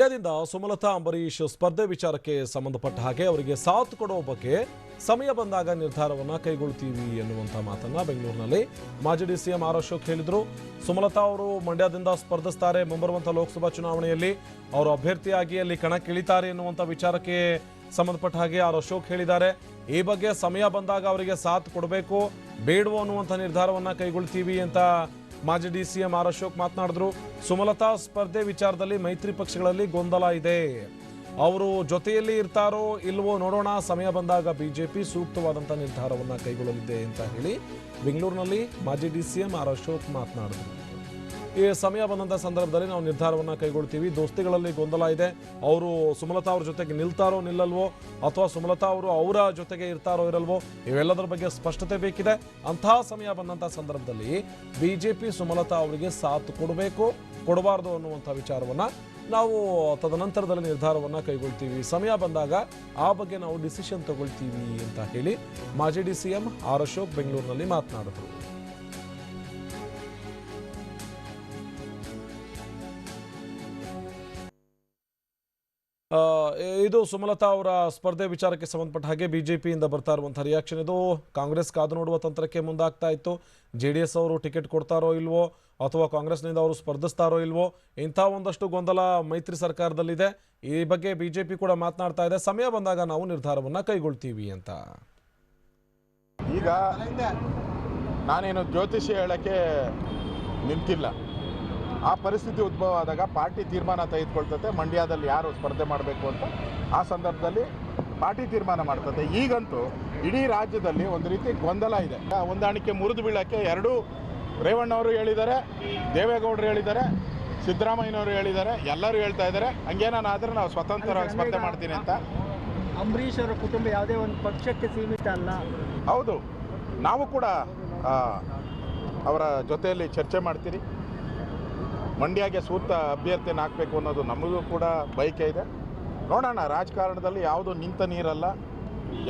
ಮಂಡ್ಯದಿಂದ ಸುಮಲತಾ ಅಂಬರೀಶ್ ಸ್ಪರ್ಧೆ ವಿಚಾರಕ್ಕೆ ಸಂಬಂಧಪಟ್ಟ ಹಾಗೆ ಅವರಿಗೆ ಸಾಥ್ ಕೊಡೋ ಬಗ್ಗೆ ಸಮಯ ಬಂದಾಗ ನಿರ್ಧಾರವನ್ನು ಕೈಗೊಳ್ತೀವಿ ಎನ್ನುವಂಥ ಮಾತನ್ನ ಬೆಂಗಳೂರಿನಲ್ಲಿ ಮಾಜಿ ಡಿಸಿಎಂ ಆರ್ ಅಶೋಕ್ ಹೇಳಿದರು. ಸುಮಲತಾ ಅವರು ಮಂಡ್ಯದಿಂದ ಸ್ಪರ್ಧಿಸ್ತಾರೆ, ಮುಂಬರುವಂಥ ಲೋಕಸಭಾ ಚುನಾವಣೆಯಲ್ಲಿ ಅವರು ಅಭ್ಯರ್ಥಿಯಾಗಿ ಅಲ್ಲಿ ಕಣಕ್ಕಿಳಿತಾರೆ ಎನ್ನುವಂಥ ವಿಚಾರಕ್ಕೆ ಸಂಬಂಧಪಟ್ಟ ಹಾಗೆ ಆರ್ ಅಶೋಕ್ ಹೇಳಿದ್ದಾರೆ. ಈ ಬಗ್ಗೆ ಸಮಯ ಬಂದಾಗ ಅವರಿಗೆ ಸಾಥ್ ಕೊಡಬೇಕು ಬೇಡವೋ ಅನ್ನುವಂಥ ನಿರ್ಧಾರವನ್ನು ಕೈಗೊಳ್ತೀವಿ ಅಂತ ಮಾಜಿ ಡಿಸಿಎಂ ಆರ್ ಅಶೋಕ್ ಮಾತನಾಡಿದ್ರು. ಸುಮಲತಾ ಸ್ಪರ್ಧೆ ವಿಚಾರದಲ್ಲಿ ಮೈತ್ರಿ ಪಕ್ಷಗಳಲ್ಲಿ ಗೊಂದಲ ಇದೆ, ಅವರು ಜೊತೆಯಲ್ಲಿ ಇರ್ತಾರೋ ಇಲ್ವೋ ನೋಡೋಣ, ಸಮಯ ಬಂದಾಗ ಬಿಜೆಪಿ ಸೂಕ್ತವಾದಂಥ ನಿರ್ಧಾರವನ್ನು ಕೈಗೊಳ್ಳಲಿದೆ ಅಂತ ಹೇಳಿ ಬೆಂಗಳೂರಿನಲ್ಲಿ ಮಾಜಿ ಡಿಸಿಎಂ ಆರ್ ಅಶೋಕ್ ಮಾತನಾಡಿದ್ರು. ಈ ಸಮಯ ಬಂದಂಥ ಸಂದರ್ಭದಲ್ಲಿ ನಾವು ನಿರ್ಧಾರವನ್ನು ಕೈಗೊಳ್ತೀವಿ, ದೋಸ್ತಿಗಳಲ್ಲಿ ಗೊಂದಲ ಇದೆ, ಅವರು ಸುಮಲತಾ ಅವ್ರ ಜೊತೆಗೆ ನಿಲ್ತಾರೋ ನಿಲ್ಲಲ್ವೋ ಅಥವಾ ಸುಮಲತಾ ಅವರು ಅವರ ಜೊತೆಗೆ ಇರ್ತಾರೋ ಇರಲ್ವೋ ಇವೆಲ್ಲದರ ಬಗ್ಗೆ ಸ್ಪಷ್ಟತೆ ಬೇಕಿದೆ. ಅಂತಹ ಸಮಯ ಬಂದಂಥ ಸಂದರ್ಭದಲ್ಲಿ ಬಿಜೆಪಿ ಸುಮಲತಾ ಅವರಿಗೆ ಸಾಥ್ ಕೊಡಬೇಕು ಕೊಡಬಾರ್ದು ಅನ್ನುವಂಥ ವಿಚಾರವನ್ನು ನಾವು ತದನಂತರದಲ್ಲಿ ನಿರ್ಧಾರವನ್ನು ಕೈಗೊಳ್ತೀವಿ, ಸಮಯ ಬಂದಾಗ ಆ ಬಗ್ಗೆ ನಾವು ಡಿಸಿಷನ್ ತಗೊಳ್ತೀವಿ ಅಂತ ಹೇಳಿ ಮಾಜಿ ಡಿಸಿಎಂ ಆರ್ ಅಶೋಕ್ ಬೆಂಗಳೂರಿನಲ್ಲಿ ಮಾತನಾಡಿದರು. ಇದು ಸುಮಲತಾ ಅವರ ಸ್ಪರ್ಧೆ ವಿಚಾರಕ್ಕೆ ಸಂಬಂಧಪಟ್ಟ ಹಾಗೆ ಬಿಜೆಪಿಯಿಂದ ಬರ್ತಾ ಇರುವಂಥ ರಿಯಾಕ್ಷನ್ ಇದು. ಕಾಂಗ್ರೆಸ್ ಕಾದು ನೋಡುವ ತಂತ್ರಕ್ಕೆ ಮುಂದಾಗ್ತಾ ಇತ್ತು. JDS ಅವರು ಟಿಕೆಟ್ ಕೊಡ್ತಾರೋ ಇಲ್ವೋ ಅಥವಾ ಕಾಂಗ್ರೆಸ್ನಿಂದ ಅವರು ಸ್ಪರ್ಧಿಸ್ತಾರೋ ಇಲ್ವೋ ಇಂಥ ಒಂದಷ್ಟು ಗೊಂದಲ ಮೈತ್ರಿ ಸರ್ಕಾರದಲ್ಲಿದೆ. ಈ ಬಗ್ಗೆ ಬಿಜೆಪಿ ಕೂಡ ಮಾತನಾಡ್ತಾ ಇದೆ, ಸಮಯ ಬಂದಾಗ ನಾವು ನಿರ್ಧಾರವನ್ನು ಕೈಗೊಳ್ತೀವಿ ಅಂತ. ಈಗ ನಾನೇನು ಜ್ಯೋತಿಷಿ ಹೇಳಕ್ಕೆ ನಿಂತಿಲ್ಲ. ಆ ಪರಿಸ್ಥಿತಿ ಉದ್ಭವ ಆದಾಗ ಪಾರ್ಟಿ ತೀರ್ಮಾನ ತೆಗೆದುಕೊಳ್ತದೆ ಮಂಡ್ಯದಲ್ಲಿ ಯಾರು ಸ್ಪರ್ಧೆ ಮಾಡಬೇಕು ಅಂತ. ಆ ಸಂದರ್ಭದಲ್ಲಿ ಪಾರ್ಟಿ ತೀರ್ಮಾನ ಮಾಡ್ತದೆ. ಈಗಂತೂ ಇಡೀ ರಾಜ್ಯದಲ್ಲಿ ಒಂದು ರೀತಿ ಗೊಂದಲ ಇದೆ. ಹೊಂದಾಣಿಕೆ ಮುರಿದು ಬೀಳಕ್ಕೆ ಎರಡೂ ರೇವಣ್ಣವರು ಹೇಳಿದ್ದಾರೆ, ದೇವೇಗೌಡರು ಹೇಳಿದ್ದಾರೆ, ಸಿದ್ದರಾಮಯ್ಯನವರು ಹೇಳಿದ್ದಾರೆ, ಎಲ್ಲರೂ ಹೇಳ್ತಾ ಇದ್ದಾರೆ ಹಂಗೇನಾದ್ರೆ ನಾವು ಸ್ವತಂತ್ರವಾಗಿ ಸ್ಪರ್ಧೆ ಮಾಡ್ತೀನಿ ಅಂತ. ಅಂಬರೀಶ್ ಅವರ ಕುಟುಂಬ ಯಾವುದೇ ಒಂದು ಪಕ್ಷಕ್ಕೆ ಸೀಮಿತ ಅಲ್ಲ. ಹೌದು, ನಾವು ಕೂಡ ಅವರ ಜೊತೆಯಲ್ಲಿ ಚರ್ಚೆ ಮಾಡ್ತೀರಿ. ಮಂಡ್ಯಗೆ ಸೂಕ್ತ ಅಭ್ಯರ್ಥಿಯನ್ನು ಹಾಕಬೇಕು ಅನ್ನೋದು ನಮಗೂ ಕೂಡ ಬಯಕೆ ಇದೆ. ನೋಡೋಣ, ರಾಜಕಾರಣದಲ್ಲಿ ಯಾವುದು ನಿಂತ ನೀರಲ್ಲ,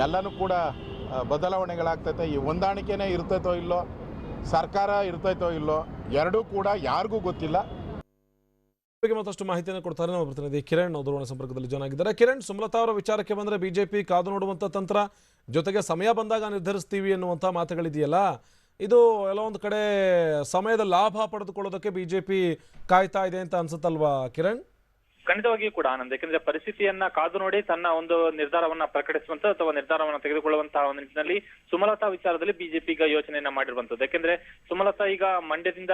ಎಲ್ಲನೂ ಕೂಡ ಬದಲಾವಣೆಗಳಾಗ್ತೈತೆ. ಈ ಹೊಂದಾಣಿಕೆನೇ ಇರ್ತೈತೋ ಇಲ್ಲೋ, ಸರ್ಕಾರ ಇರ್ತೈತೋ ಇಲ್ಲೋ, ಎರಡೂ ಕೂಡ ಯಾರಿಗೂ ಗೊತ್ತಿಲ್ಲ. ಮತ್ತಷ್ಟು ಮಾಹಿತಿಯನ್ನು ಕೊಡ್ತಾರೆ ನಮ್ಮ ಪ್ರತಿನಿಧಿ ಕಿರಣ್ ದೂರವಾಣಿ ಸಂಪರ್ಕದಲ್ಲಿ ಜಾಯ್ನ್ ಆಗಿದ್ದಾರೆ. ಕಿರಣ್, ಸುಮಲತಾ ಅವರ ವಿಚಾರಕ್ಕೆ ಬಂದರೆ ಬಿಜೆಪಿ ಕಾದು ನೋಡುವಂಥ ತಂತ್ರ, ಜೊತೆಗೆ ಸಮಯ ಬಂದಾಗ ನಿರ್ಧರಿಸ್ತೀವಿ ಎನ್ನುವಂಥ ಮಾತುಗಳಿದೆಯಲ್ಲ, ಇದು ಎಲ್ಲ ಒಂದು ಕಡೆ ಸಮಯದ ಲಾಭ ಪಡೆದುಕೊಳ್ಳೋದಕ್ಕೆ ಬಿಜೆಪಿ ಕಾಯ್ತಾ ಇದೆ ಅಂತ ಅನ್ಸುತ್ತಲ್ವಾ ಕಿರಣ್? ಖಂಡಿತವಾಗಿಯೂ ಕೂಡ ಆನಂದ್, ಯಾಕಂದ್ರೆ ಪರಿಸ್ಥಿತಿಯನ್ನ ಕಾದು ನೋಡಿ ತನ್ನ ಒಂದು ನಿರ್ಧಾರವನ್ನ ಪ್ರಕಟಿಸುವಂತ ಅಥವಾ ನಿರ್ಧಾರವನ್ನ ತೆಗೆದುಕೊಳ್ಳುವಂತಹ ಒಂದು ನಿಟ್ಟಿನಲ್ಲಿ ಸುಮಲತಾ ವಿಚಾರದಲ್ಲಿ ಬಿಜೆಪಿ ಈಗ ಯೋಚನೆಯನ್ನ ಮಾಡಿರುವಂತದ್ದು. ಯಾಕಂದ್ರೆ ಸುಮಲತಾ ಈಗ ಮಂಡ್ಯದಿಂದ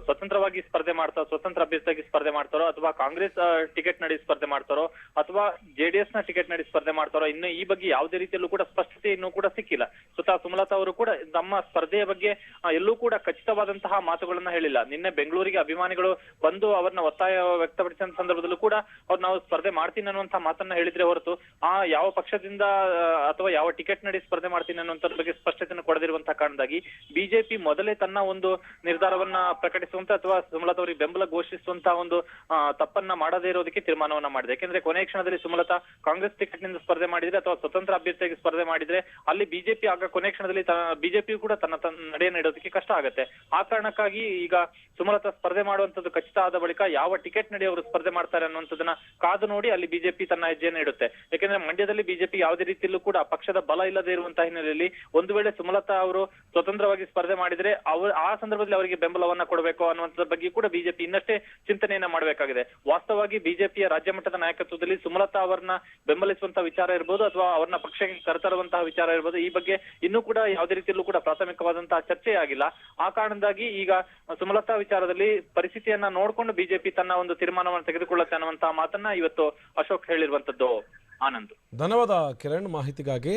ಸ್ವತಂತ್ರವಾಗಿ ಸ್ಪರ್ಧೆ ಮಾಡ್ತಾರೋ, ಸ್ವತಂತ್ರ ಅಭ್ಯರ್ಥಿಯಾಗಿ ಸ್ಪರ್ಧೆ ಮಾಡ್ತಾರೋ ಅಥವಾ ಕಾಂಗ್ರೆಸ್ ಟಿಕೆಟ್ ನಡಿ ಸ್ಪರ್ಧೆ ಮಾಡ್ತಾರೋ ಅಥವಾ JDS ನ ಟಿಕೆಟ್ ನಡಿ ಸ್ಪರ್ಧೆ ಮಾಡ್ತಾರೋ, ಇನ್ನು ಈ ಬಗ್ಗೆ ಯಾವುದೇ ರೀತಿಯಲ್ಲೂ ಕೂಡ ಸ್ಪಷ್ಟತೆ ಇನ್ನೂ ಕೂಡ ಸಿಕ್ಕಿಲ್ಲ. ಸ್ವತಃ ಸುಮಲತಾ ಅವರು ಕೂಡ ತಮ್ಮ ಸ್ಪರ್ಧೆಯ ಬಗ್ಗೆ ಎಲ್ಲೂ ಕೂಡ ಖಚಿತವಾದಂತಹ ಮಾತುಗಳನ್ನ ಹೇಳಿಲ್ಲ. ನಿನ್ನೆ ಬೆಂಗಳೂರಿಗೆ ಅಭಿಮಾನಿಗಳು ಬಂದು ಅವರನ್ನ ಒತ್ತಾಯ ವ್ಯಕ್ತಪಡಿಸಿದ ಸಂದರ್ಭದಲ್ಲೂ ಕೂಡ ಅವ್ರು ನಾವು ಸ್ಪರ್ಧೆ ಮಾಡ್ತೀನಿ ಅನ್ನುವಂತ ಮಾತನ್ನ ಹೇಳಿದ್ರೆ ಹೊರತು ಯಾವ ಪಕ್ಷದಿಂದ ಅಥವಾ ಯಾವ ಟಿಕೆಟ್ ನಡಿ ಸ್ಪರ್ಧೆ ಮಾಡ್ತೀನಿ ಅನ್ನುವಂತ ಬಗ್ಗೆ ಸ್ಪಷ್ಟತೆಯನ್ನು ಕೊಡದಿರುವಂತಹ ಕಾರಣದಾಗಿ ಬಿಜೆಪಿ ಮೊದಲೇ ತನ್ನ ಒಂದು ನಿರ್ಧಾರವನ್ನ ಪ್ರಕಟಿಸುವಂತ ಅಥವಾ ಸುಮಲತಾ ಅವರಿಗೆ ಬೆಂಬಲ ಘೋಷಿಸುವಂತಹ ಒಂದು ತಪ್ಪನ್ನ ಮಾಡದೇ ಇರೋದಕ್ಕೆ ತೀರ್ಮಾನವನ್ನ ಮಾಡಿದೆ. ಯಾಕಂದ್ರೆ ಕೊನೆಯ ಕ್ಷಣದಲ್ಲಿ ಸುಮಲತಾ ಕಾಂಗ್ರೆಸ್ ಟಿಕೆಟ್ ನಿಂದ ಸ್ಪರ್ಧೆ ಮಾಡಿದ್ರೆ ಅಥವಾ ಸ್ವತಂತ್ರ ಅಭ್ಯರ್ಥಿಯಾಗಿ ಸ್ಪರ್ಧೆ ಮಾಡಿದ್ರೆ ಅಲ್ಲಿ ಬಿಜೆಪಿ ಆಗ ಕೊನೆಯ ಕ್ಷಣದಲ್ಲಿ ಬಿಜೆಪಿ ಕೂಡ ತನ್ನ ನಡೆಯನ್ನು ಇಡೋದಕ್ಕೆ ಕಷ್ಟ ಆಗುತ್ತೆ. ಆ ಕಾರಣಕ್ಕಾಗಿ ಈಗ ಸುಮಲತಾ ಸ್ಪರ್ಧೆ ಮಾಡುವಂತದ್ದು ಖಚಿತ ಆದ ಬಳಿಕ ಯಾವ ಟಿಕೆಟ್ ನಡಿ ಅವರು ಸ್ಪರ್ಧೆ ಮಾಡ್ತಾರೆ ಅನ್ನುವಂಥದ್ದನ್ನ ಕಾದು ನೋಡಿ ಅಲ್ಲಿ ಬಿಜೆಪಿ ತನ್ನ ಹೆಜ್ಜೆಯನ್ನು ಇಡುತ್ತೆ. ಯಾಕಂದ್ರೆ ಮಂಡ್ಯದಲ್ಲಿ ಬಿಜೆಪಿ ಯಾವುದೇ ರೀತಿಯಲ್ಲೂ ಕೂಡ ಪಕ್ಷದ ಬಲ ಇಲ್ಲದೆ ಇರುವಂತಹ ಹಿನ್ನೆಲೆಯಲ್ಲಿ ಒಂದು ವೇಳೆ ಸುಮಲತಾ ಅವರು ಸ್ವತಂತ್ರವಾಗಿ ಸ್ಪರ್ಧೆ ಮಾಡಿದ್ರೆ ಆ ಸಂದರ್ಭದಲ್ಲಿ ಅವರಿಗೆ ಬೆಂಬಲವನ್ನ ಕೊಡಬೇಕು ಅನ್ನುವಂಥದ್ರ ಬಗ್ಗೆ ಕೂಡ ಬಿಜೆಪಿ ಇನ್ನಷ್ಟೇ ಚಿಂತನೆಯನ್ನ ಮಾಡಬೇಕಾಗಿದೆ. ವಾಸ್ತವವಾಗಿ ಬಿಜೆಪಿಯ ರಾಜ್ಯ ಮಟ್ಟದ ನಾಯಕತ್ವದಲ್ಲಿ ಸುಮಲತಾ ಅವರನ್ನ ಬೆಂಬಲಿಸುವಂತಹ ವಿಚಾರ ಇರ್ಬೋದು ಅಥವಾ ಅವರನ್ನ ಪಕ್ಷಕ್ಕೆ ಕರೆತರುವಂತಹ ವಿಚಾರ ಇರ್ಬೋದು, ಈ ಬಗ್ಗೆ ಇನ್ನೂ ಕೂಡ ಯಾವುದೇ ರೀತಿಯಲ್ಲೂ ಕೂಡ ಪ್ರಾಥಮಿಕವಾದಂತಹ ಚರ್ಚೆ ಆಗಿಲ್ಲ. ಆ ಕಾರಣಕ್ಕಾಗಿ ಈಗ ಸುಮಲತಾ ವಿಚಾರದಲ್ಲಿ ಪರಿಸ್ಥಿತಿಯನ್ನ ನೋಡ್ಕೊಂಡು ಬಿಜೆಪಿ ತನ್ನ ಒಂದು ತೀರ್ಮಾನವನ್ನು ತೆಗೆದುಕೊಳ್ಳುತ್ತೆ ಅನ್ನುವಂತಹ ಮಾತನ್ನ ಇವತ್ತು ಅಶೋಕ್ ಹೇಳಿರುವಂತದ್ದು. ಆನಂದ್, ಧನ್ಯವಾದ ಕಿರಣ್ ಮಾಹಿತಿಗಾಗಿ.